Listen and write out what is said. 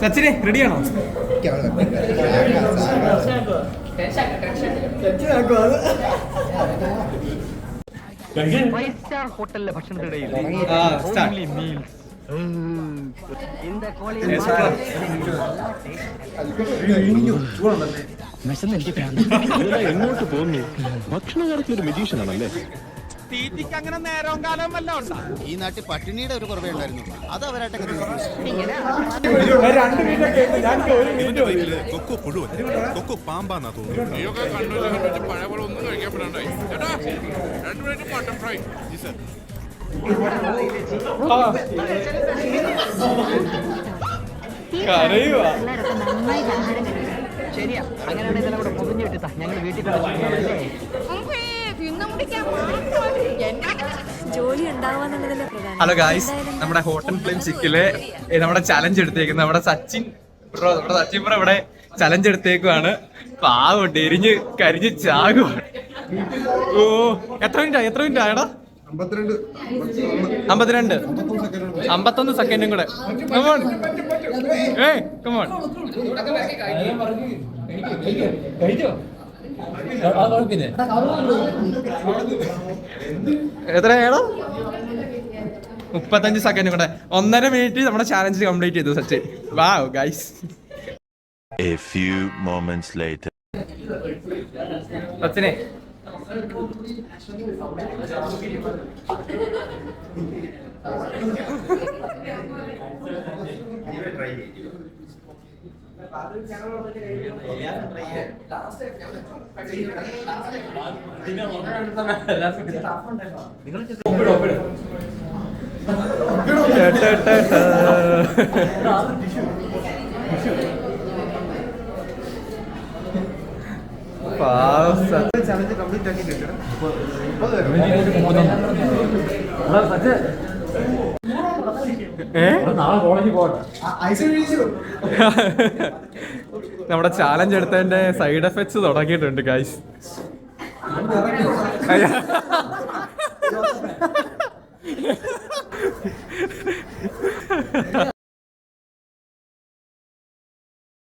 സച്ചിനെ റെഡിയാണോ? ഹോട്ടലിലെ ഭക്ഷണത്തിനിടയിൽ എങ്ങോട്ട് പോകുന്നു? ഭക്ഷണ കാര്യത്തിൽ ഒരു മെജീഷ്യൻ ആണല്ലേ? തീറ്റിക്ക് അങ്ങനെ നേരവും കാലവും വല്ല ഉണ്ടാ? ഈ നാട്ടിൽ പട്ടിണിയുടെ ഒരു കുറവേ ഉണ്ടായിരുന്നു. അത് അവരായിട്ടൊക്കെ കൊക്കോ പാമ്പാന്നാ തോന്നുന്നു. ശരിയാ, അങ്ങനെയാണെങ്കിൽ ഇതെല്ലാം കൂടെ പൊതിഞ്ഞു വിട്ടാ ഞങ്ങൾ വീട്ടിൽ കളിച്ചു. ഹലോ ഗായ്സ്, നമ്മുടെ ഹോട്ടൽ ഫ്ലെയിം ചിക്കില് നമ്മുടെ ചലഞ്ച് എടുത്തേക്കുന്നത് നമ്മുടെ സച്ചിൻ ബ്രോ ഇവിടെ ചലഞ്ച് എടുത്തേക്കുവാണ്. പാവുണ്ട്, എരിഞ്ഞ് കരിഞ്ഞ് ചാകുവാണ്. ഓ, എത്ര മിനിറ്റ് ആയടാ? 51 സെക്കൻഡും കൂടെ. Come on, come on. എത്രയാണോ? 35 സെക്കൻഡ് കൂടെ. 1.5 മിനിറ്റ് നമ്മുടെ ചാലഞ്ച് കംപ്ലീറ്റ് ചെയ്തു സച്ചിൻ. വാവ് guys. A few moments later. സച്ചിനെ ചലഞ്ച് കംപ്ലീറ്റ് ആക്കിയിട്ടുണ്ട്. നമ്മുടെ ചാലഞ്ച് എടുത്തതിന്റെ സൈഡ് എഫക്ട്സ് തുടങ്ങിയിട്ടുണ്ട് ഗൈസ്.